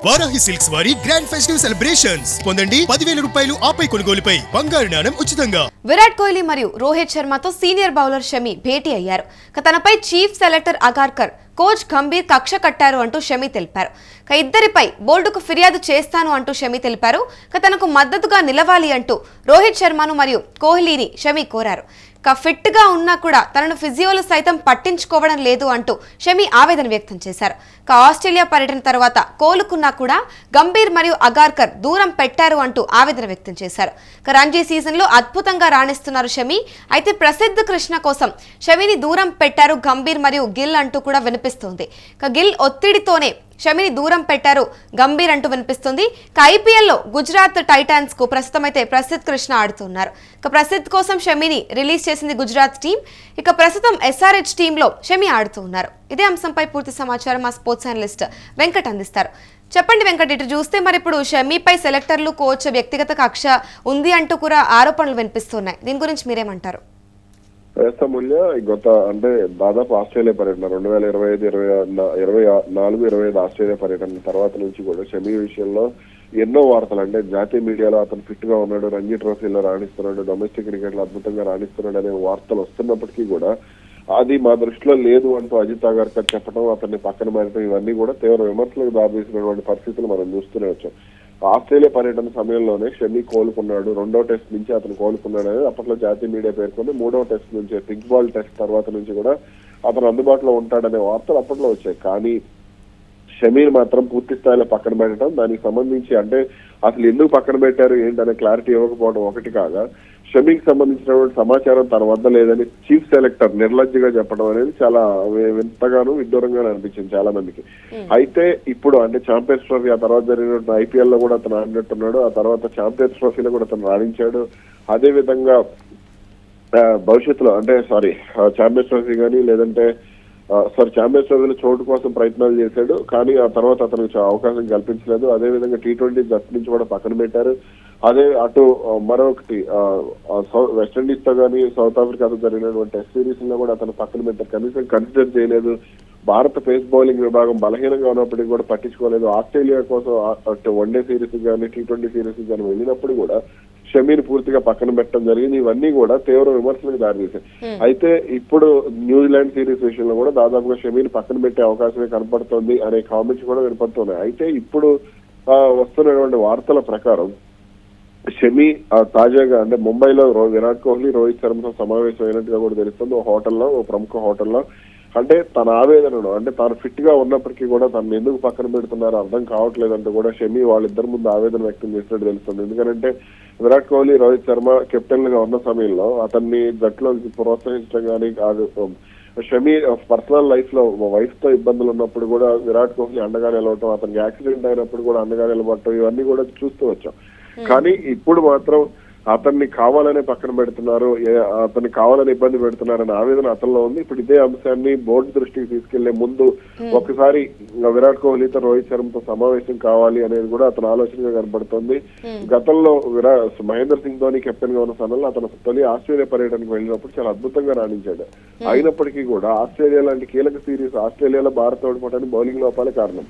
Varahi silks వారి grand festive celebrations పొందండి 10,000 రూపాయలు ఆపై కొనుగోలుపై బంగారు నాణెం ఉచితంగా. విరాట్ కోహ్లీ మరియు రోహిత్ శర్మతో సీనియర్ బౌలర్ షమి భేటీ అయ్యారు. తనపై chief selector Agarkar, coach Gambhir కక్ష కట్టారు అంటూ షమి తెలిపారు. ఇద్దరిపై బోర్డుకు ఫిర్యాదు చేస్తాను అంటూ షమి తెలిపారు. తనకు మద్దతుగా నిలవాలి అంటూ రోహిత్ శర్మను మరియు కోహ్లీని షమి కోరారు. ఫిట్ గా ఉన్నా కూడా తనను ఫిజియోలు సైతం పట్టించుకోవడం లేదు అంటూ షమి ఆవేదన వ్యక్తం చేశారు. ఆస్ట్రేలియా పర్యటన తర్వాత కోలుకున్నా కూడా గంభీర్ మరియు అగార్కర్ దూరం పెట్టారు అంటూ ఆవేదన వ్యక్తం చేశారు. రంజీ సీజన్ లో అద్భుతంగా రాణిస్తున్నారు షమి. అయితే ప్రసిద్ధ కృష్ణ కోసం షమిని దూరం పెట్టారు గంభీర్ మరియు గిల్ అంటూ కూడా వినిపిస్తోంది. గిల్ ఒత్తిడితోనే షమిని దూరం పెట్టారు గంభీర్ అంటూ వినిపిస్తుంది. ఐపీఎల్లో గుజరాత్ టైటాన్స్ కు ప్రస్తుతం అయితే ప్రసిద్ధ్ కృష్ణ ఆడుతున్నారు. ప్రసిద్ధ్ కోసం షమిని రిలీజ్ చేసింది గుజరాత్ టీం. ప్రస్తుతం ఎస్ఆర్హెచ్ టీంలో షమి ఆడుతున్నారు. ఇదే అంశంపై పూర్తి సమాచారం మా స్పోర్ట్స్ అనలిస్ట్ వెంకట్ అందిస్తారు. చెప్పండి వెంకట్, ఇటు చూస్తే మరి ఇప్పుడు షమీపై సెలెక్టర్లు, కోచ్ వ్యక్తిగత కక్ష ఉంది అంటూ కూడా ఆరోపణలు వినిపిస్తున్నాయి. దీని గురించి మీరేమంటారు? మూల్య గత అంటే దాదాపు ఆస్ట్రేలియా పర్యటన 2025 ఆస్ట్రేలియా పర్యటన తర్వాత నుంచి కూడా షమీ విషయంలో ఎన్నో వార్తలు, అంటే జాతీయ మీడియాలో అతను ఫిట్ గా ఉన్నాడు, రంజీ ట్రోఫీలో రాణిస్తున్నాడు, డొమెస్టిక్ క్రికెట్ లో అద్భుతంగా రాణిస్తున్నాడు అనే వార్తలు వస్తున్నప్పటికీ కూడా అది మా దృష్టిలో లేదు అంటూ అజిత్ అగర్కర్ చెప్పడం, అతన్ని పక్కన పెట్టడం, ఇవన్నీ కూడా తీవ్ర విమర్శలకు దారితీసినటువంటి పరిస్థితులు మనం చూస్తూనే వచ్చాం. ఆస్ట్రేలియా పర్యటన సమయంలోనే షమి కోలుకున్నాడు, 2వ టెస్ట్ నుంచి అతను కోలుకున్నాడు అనేది అప్పట్లో జాతీయ మీడియా పేర్కొంది. 3వ టెస్ట్ నుంచి, థిక్ బాల్ టెస్ట్ తర్వాత నుంచి కూడా అతను అందుబాటులో ఉంటాడనే వార్తలు అప్పట్లో వచ్చాయి. కానీ షమీని మాత్రం పూర్తి స్థాయిలో పక్కన పెట్టడం, దానికి సంబంధించి అంటే అసలు ఎందుకు పక్కన పెట్టారు ఏంటనే క్లారిటీ ఇవ్వకపోవడం ఒకటి కాగా, షమీకి సంబంధించినటువంటి సమాచారం తన వద్ద లేదని చీఫ్ సెలెక్టర్ నిర్లజ్జగా చెప్పడం అనేది చాలా వింతగాను విడ్డూరంగాను అనిపించింది చాలా మందికి. అయితే ఇప్పుడు అంటే ఛాంపియన్స్ ట్రోఫీ, ఆ తర్వాత జరిగినటువంటి ఐపీఎల్ లో కూడా అతను ఆడినట్టున్నాడు, ఆ తర్వాత ఛాంపియన్స్ ట్రోఫీలో కూడా అతను రాణించాడు. అదే విధంగా భవిష్యత్తులో అంటే ఛాంపియన్స్ ట్రోఫీ కానీ లేదంటే ఛాంపియన్స్ ట్రోఫీలో చోటు కోసం ప్రయత్నాలు చేశాడు, కానీ ఆ తర్వాత అతనికి అవకాశం కల్పించలేదు. అదేవిధంగా T20 జట్టు నుంచి కూడా పక్కన పెట్టారు. అదే అటు మరొకటి వెస్టిండీస్ తో కానీ సౌత్ ఆఫ్రికాతో జరిగినటువంటి టెస్ట్ సిరీస్ లో కూడా అతను పక్కన పెట్టారు, కనీసం కన్సిడర్ చేయలేదు. భారత పేస్ బౌలింగ్ విభాగం బలహీనంగా ఉన్నప్పటికీ కూడా పట్టించుకోలేదు. ఆస్ట్రేలియా కోసం అటు వన్డే సిరీస్ కానీ T20 సిరీస్ కానీ వెళ్ళినప్పుడు కూడా షమీని పూర్తిగా పక్కన పెట్టడం జరిగింది. ఇవన్నీ కూడా తీవ్ర విమర్శలకు దారితీశాయి. అయితే ఇప్పుడు న్యూజిలాండ్ సిరీస్ విషయంలో కూడా దాదాపుగా షమీని పక్కన పెట్టే అవకాశమే కనపడుతోంది అనే కామెంట్స్ కూడా వినపడుతున్నాయి. అయితే ఇప్పుడు వస్తున్నటువంటి వార్తల ప్రకారం షమి తాజాగా అంటే ముంబైలో విరాట్ కోహ్లీ, రోహిత్ శర్మతో సమావేశం అయినట్టుగా కూడా తెలుస్తుంది. ఓ ప్రముఖ హోటల్లో అంటే తన ఆవేదనను, అంటే తాను ఫిట్ గా ఉన్నప్పటికీ కూడా తను ఎందుకు పక్కన పెడుతున్నారో అర్థం కావట్లేదంటూ కూడా షమి వాళ్ళిద్దరి ముందు ఆవేదన వ్యక్తం చేసినట్టు తెలుస్తుంది. ఎందుకంటే విరాట్ కోహ్లీ, రోహిత్ శర్మ కెప్టెన్ గా ఉన్న సమయంలో అతన్ని జట్టులో ప్రోత్సహించడం కానీ కాదు, షమి పర్సనల్ లైఫ్ లో వైఫ్ తో ఇబ్బందులు ఉన్నప్పుడు కూడా విరాట్ కోహ్లీ అండగా నిలవటం, అతనికి యాక్సిడెంట్ అయినప్పుడు కూడా అండగా నిలబడటం, ఇవన్నీ కూడా చూస్తూ వచ్చాం. కానీ ఇప్పుడు మాత్రం అతన్ని కావాలనే పక్కన పెడుతున్నారు, అతన్ని కావాలని ఇబ్బంది పెడుతున్నారనే ఆవేదన అతనిలో ఉంది. ఇప్పుడు ఇదే అంశాన్ని బోర్డు దృష్టికి తీసుకెళ్లే ముందు ఒకసారి విరాట్ కోహ్లీతో, రోహిత్ శర్మతో సమావేశం కావాలి అనేది కూడా అతని ఆలోచనగా కనబడుతోంది. గతంలో మహేంద్ర సింగ్ ధోని కెప్టెన్ గా ఉన్న సమయంలో అతను తొలి ఆస్ట్రేలియా పర్యటనకు వెళ్ళినప్పుడు చాలా అద్భుతంగా రాణించాడు. అయినప్పటికీ కూడా ఆస్ట్రేలియా లాంటి కీలక సిరీస్, ఆస్ట్రేలియాలో భారత్ ఓడిపోవడానికి బౌలింగ్ లోపాలే కారణం.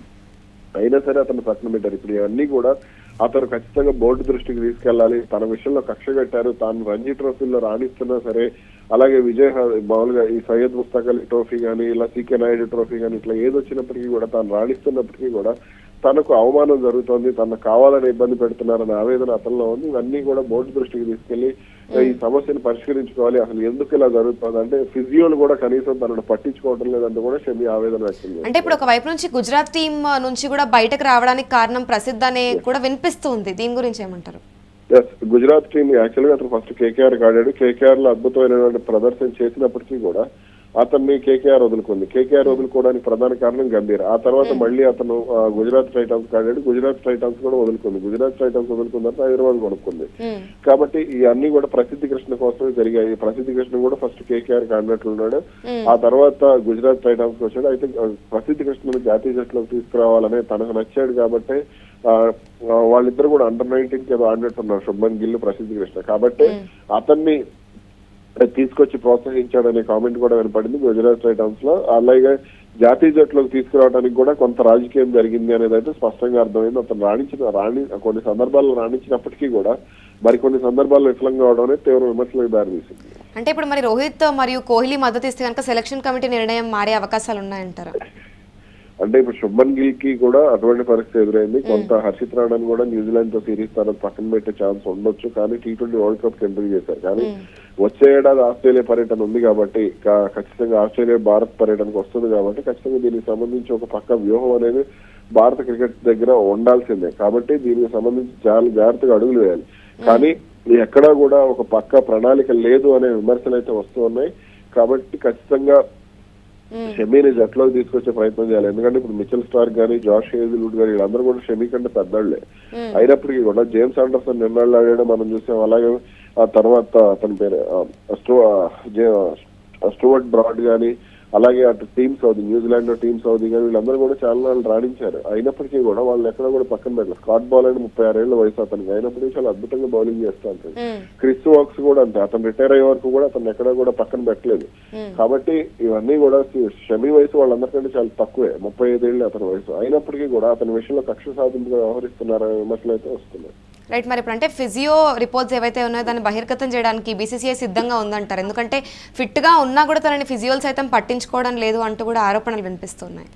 అయినా సరే అతను పక్కన పెట్టారు. ఇప్పుడు ఇవన్నీ కూడా అతను ఖచ్చితంగా బోర్డు దృష్టికి తీసుకెళ్లాలి. తన విషయంలో కక్ష కట్టారు, తాను రంజీ ట్రోఫీలో రాణిస్తున్నా సరే, అలాగే మామూలుగా ఈ సయ్యద్ ముస్తాక్ అలీ ట్రోఫీ కానీ ఇలా సీకే నాయుడు ట్రోఫీ కానీ ఇట్లా ఏదొచ్చినప్పటికీ కూడా తాను రాణిస్తున్నప్పటికీ కూడా తనకు అవమానం జరుగుతోంది, తనకు కావాలని ఇబ్బంది పెడుతున్నారనే ఆవేదన అతనిలో ఉంది. ఇవన్నీ కూడా బోర్డు దృష్టికి తీసుకెళ్లి ఈ సమస్యను పరిష్కరించుకోవాలి. అసలు ఎందుకు ఇలా జరుగుతుంది అంటే ఫిజియోలు కూడా కనీసం తనను పట్టించుకోవడం లేదంటూ కూడా షమి ఆవేదన వ్యక్తం. అంటే ఇప్పుడు ఒక వైపు నుంచి గుజరాత్ టీం నుంచి కూడా బయటకు రావడానికి కారణం ప్రసిద్ధ్ అనే కూడా వినిపిస్తుంది. దీని గురించి ఏమంటారు? గుజరాత్ టీం యాక్చువల్ గా అతను ఫస్ట్ KKR ఆడాడు. KKR లో అద్భుతమైనటువంటి ప్రదర్శన చేసినప్పటికీ కూడా అతన్ని KKR వదులుకుంది. KKR వదులుకోవడానికి ప్రధాన కారణం గంభీర్. ఆ తర్వాత మళ్ళీ అతను గుజరాత్ టైటాన్స్ ఆడాడు. గుజరాత్ టైటాన్స్ కూడా వదులుకుంది. గుజరాత్ టైటాన్స్ వదులుకున్న తర్వాత హైదరాబాద్ కొనుక్కుంది. కాబట్టి ఇవన్నీ కూడా ప్రసిద్ధి కృష్ణ కోసమే జరిగాయి. ప్రసిద్ధి కృష్ణ కూడా ఫస్ట్ KKR ఆడినట్లున్నాడు, ఆ తర్వాత గుజరాత్ టైటాన్స్ వచ్చాడు. అయితే ప్రసిద్ధి కృష్ణను జాతీయ జట్టులోకి తీసుకురావాలనే తనకు నచ్చాడు కాబట్టి వాళ్ళిద్దరు కూడా అండర్-19 ఏదో ఆడినట్టున్నారు, శుభ్మన్ గిల్, ప్రసిద్ధి కృష్ణ. కాబట్టి అతన్ని తీసుకొచ్చి ప్రోత్సహించాడనే కామెంట్ కూడా వినపడింది గుజరాత్ టైటాన్స్ లో. అలాగే జాతీయ జట్టులోకి తీసుకురావడానికి కూడా కొంత రాజకీయం జరిగింది అనేది అయితే స్పష్టంగా అర్థమైంది. అతను కొన్ని సందర్భాల్లో రాణించినప్పటికీ కూడా మరికొన్ని సందర్భాల్లో విఫలంగా అవడం అనేది తీవ్ర విమర్శలకు దారితీసింది. అంటే ఇప్పుడు మరి రోహిత్ మరియు కోహ్లీ మద్దతు ఇస్తే కనుక సెలక్షన్ కమిటీ నిర్ణయం మారే అవకాశాలు ఉన్నాయంటారా? అంటే ఇప్పుడు శుభ్మన్ గిల్ కి కూడా అటువంటి పరిస్థితి ఎదురైంది. కొంత హర్షిత్ రాణాను కూడా న్యూజిలాండ్ తో సిరీస్ తర్వాత పక్కన పెట్టే ఛాన్స్ ఉండొచ్చు, కానీ T20 వరల్డ్ కప్ ఎంట్రీ చేశారు. కానీ వచ్చే ఏడాది ఆస్ట్రేలియా పర్యటన ఉంది కాబట్టి ఖచ్చితంగా ఆస్ట్రేలియా భారత్ పర్యటనకు వస్తుంది కాబట్టి ఖచ్చితంగా దీనికి సంబంధించి ఒక పక్క వ్యూహం అనేది భారత క్రికెట్ దగ్గర ఉండాల్సిందే. కాబట్టి దీనికి సంబంధించి చాలా జాగ్రత్తగా అడుగులు వేయాలి. కానీ ఎక్కడా కూడా ఒక పక్క ప్రణాళిక లేదు అనే విమర్శలు అయితే వస్తూ ఉన్నాయి. కాబట్టి ఖచ్చితంగా షమీని జట్టులోకి తీసుకొచ్చే ప్రయత్నం చేయాలి. ఎందుకంటే ఇప్పుడు మిచెల్ స్టార్క్ గానీ, జాష్ హేజిల్వుడ్ గానీ వీళ్ళందరూ కూడా షమీ కంటే పెద్దళ్లే. అయినప్పటికీ కూడా జేమ్స్ ఆండర్సన్ నిన్నాళ్ళు ఆడాడు మనం చూసాం. అలాగే ఆ తర్వాత అతని పేరు స్టూవర్ట్ బ్రాడ్ గానీ, అలాగే అటు team Saudi, New Zealand team Saudi కానీ వీళ్ళందరూ కూడా చాలా నాళ్ళు రాణించారు. అయినప్పటికీ కూడా వాళ్ళు ఎక్కడ కూడా పక్కన పెట్టలేదు. స్కాట్ బాలాండ్ 36 ఏళ్ల వయసు అతనికి, అయినప్పటికీ చాలా అద్భుతంగా బౌలింగ్ చేస్తూ ఉంటాడు. క్రిస్ వాక్స్ కూడా అంతే, అతను రిటైర్ అయ్యే వరకు కూడా అతను ఎక్కడ కూడా పక్కన పెట్టలేదు. కాబట్టి ఇవన్నీ కూడా షమీ వయసు వాళ్ళందరికంటే చాలా తక్కువే, 35 ఏళ్ళు అతని వయసు. అయినప్పటికీ కూడా అతని విషయంలో కక్ష సాధింపుగా వ్యవహరిస్తున్నారనే విమర్శలు అయితే వస్తున్నాయి. రైట్, మరి ఇప్పుడు అంటే ఫిజియో రిపోర్ట్స్ ఏవైతే ఉన్నాయో దాన్ని బహిర్గతం చేయడానికి BCCI సిద్ధంగా ఉందంటారు. ఎందుకంటే ఫిట్గా ఉన్నా కూడా తనని ఫిజియోలు సైతం పట్టించుకోవడం లేదు అంటూ కూడా ఆరోపణలు వినిపిస్తున్నాయి.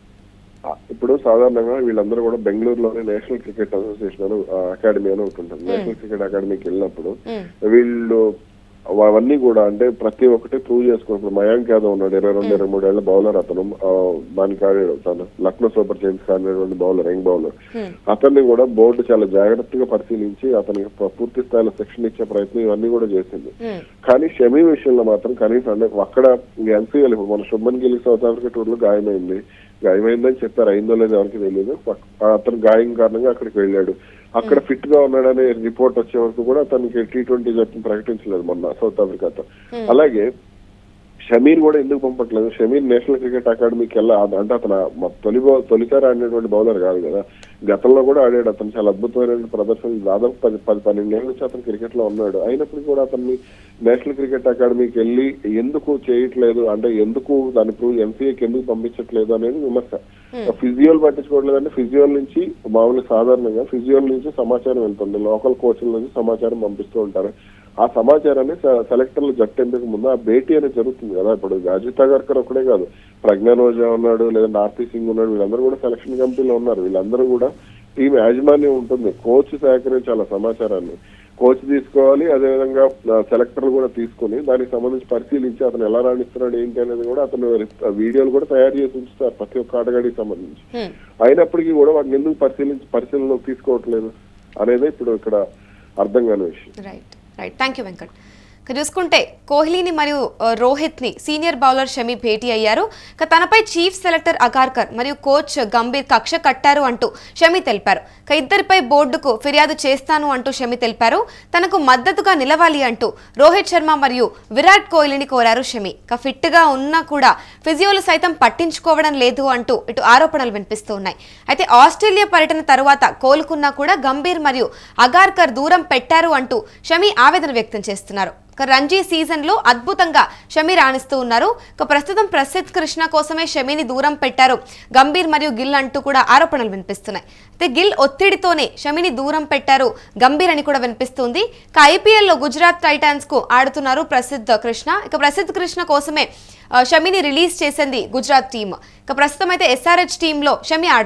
ఇప్పుడు సాధారణంగా వీళ్ళందరూ కూడా బెంగళూరులోని నేషనల్ క్రికెట్ అసోసియేషన్ అకాడమీ అని ఒకటి ఉంటుంది. నేషనల్ క్రికెట్ అకాడమీకి వెళ్ళినప్పుడు వీళ్ళు అవన్నీ కూడా అంటే ప్రతి ఒక్కటి ప్రూవ్ చేసుకున్నప్పుడు మయాంక్ యాదవ్ ఉన్నాడు, 22-23 ఏళ్ల బౌలర్. అతను దానికి ఆడాడు, తను లక్నో సూపర్ జైంట్స్ ఆడినటువంటి బౌలర్, యంగ్ బౌలర్. అతన్ని కూడా బోర్డు చాలా జాగ్రత్తగా పరిశీలించి అతనికి పూర్తి స్థాయిలో శిక్షణ ఇచ్చే ప్రయత్నం ఇవన్నీ కూడా చేసింది. కానీ షమీ విషయంలో మాత్రం కనీసం అంటే అక్కడ ఎన్సీఎల్ ఇప్పుడు మన Shubman Gill south Africa tour లో గాయమైందని చెప్పారు, అయిందో లేదో ఎవరికి తెలియదు. అతను గాయం కారణంగా అక్కడికి వెళ్ళాడు. అక్కడ ఫిట్ గా ఉన్నాడనే రిపోర్ట్ వచ్చే వరకు కూడా అతనికి T20 జట్టును ప్రకటించలేదు మొన్న సౌత్ ఆఫ్రికాతో. అలాగే షమీర్ కూడా ఎందుకు పంపట్లేదు? షమీర్ నేషనల్ క్రికెట్ అకాడమీకి అంటే అతను తొలిసారి ఆడినటువంటి బౌలర్ కాదు కదా, గతంలో కూడా ఆడాడు. అతను చాలా అద్భుతమైన ప్రదర్శనలు దాదాపు 10-12 ఏళ్ళ నుంచి అతను క్రికెట్ లో ఉన్నాడు. అయినప్పటికీ కూడా అతన్ని నేషనల్ క్రికెట్ అకాడమీకి వెళ్ళి ఎందుకు చేయట్లేదు, అంటే ఎందుకు దాని NCAకి ఎందుకు పంపించట్లేదు అనేది విమర్శ. ఫిజియోలు పట్టించుకోవట్లేదు అంటే ఫిజియోల నుంచి మామూలు సాధారణంగా ఫిజియోల నుంచి సమాచారం వెళ్తుంది, లోకల్ కోచ్ల నుంచి సమాచారం పంపిస్తూ ఉంటారు. ఆ సమాచారాన్ని సెలెక్టర్లు జట్టు ఎంపిక ముందు ఆ భేటీ అనేది జరుగుతుంది కదా. ఇప్పుడు అజిత్ అగర్కర్ ఒకటే కాదు, ప్రజ్ఞాన్ ఓజా ఉన్నాడు, లేదంటే ఆర్పీ సింగ్ ఉన్నాడు, వీళ్ళందరూ కూడా సెలక్షన్ కమిటీలో ఉన్నారు. వీళ్ళందరూ కూడా టీం యాజమాన్యం ఉంటుంది, కోచ్ సేకరించాలి సమాచారాన్ని, కోచ్ తీసుకోవాలి, అదేవిధంగా సెలెక్టర్లు కూడా తీసుకుని దానికి సంబంధించి పరిశీలించి అతను ఎలా రాణిస్తున్నాడు ఏంటి అనేది కూడా అతను వీడియోలు కూడా తయారు చేసి ఉంచుతారు ప్రతి ఒక్క ఆటగాడికి సంబంధించి. అయినప్పటికీ కూడా వాటిని ఎందుకు పరిశీలనలోకి తీసుకోవట్లేదు అనేది ఇప్పుడు ఇక్కడ అర్థం కాని విషయం. Right, thank you Venkat. చూసుకుంటే కోహ్లీని మరియు రోహిత్ని సీనియర్ బౌలర్ షమీ భేటీ అయ్యారు. తనపై చీఫ్ సెలెక్టర్ అగార్కర్ మరియు కోచ్ గంభీర్ కక్ష కట్టారు అంటూ షమీ తెలిపారు. ఇద్దరిపై బోర్డుకు ఫిర్యాదు చేస్తాను అంటూ షమీ తెలిపారు. తనకు మద్దతుగా నిలవాలి అంటూ రోహిత్ శర్మ మరియు విరాట్ కోహ్లీని కోరారు షమీ. ఫిట్ గా ఉన్నా కూడా ఫిజియోలు సైతం పట్టించుకోవడం లేదు అంటూ ఇటు ఆరోపణలు వినిపిస్తూ ఉన్నాయి. అయితే ఆస్ట్రేలియా పర్యటన తరువాత కోలుకున్నా కూడా గంభీర్ మరియు అగార్కర్ దూరం పెట్టారు అంటూ షమీ ఆవేదన వ్యక్తం చేస్తున్నారు. రంజీ సీజన్ లో అద్భుతంగా షమీ రాణిస్తూ ఉన్నారు. ప్రస్తుతం ప్రసిద్ధ్ కృష్ణ కోసమే షమీని దూరం పెట్టారు గంభీర్ మరియు గిల్ అంటూ కూడా ఆరోపణలు వినిపిస్తున్నాయి. అయితే గిల్ ఒత్తిడితోనే షమీని దూరం పెట్టారు గంభీర్ అని కూడా వినిపిస్తుంది. IPL లో గుజరాత్ టైటాన్స్ కు ఆడుతున్నారు ప్రసిద్ధ్ కృష్ణ. ప్రసిద్ధ్ కృష్ణ కోసమే షమీని రిలీజ్ చేసింది గుజరాత్ టీమ్. ప్రస్తుతం అయితే SRH టీమ్ లో షమీ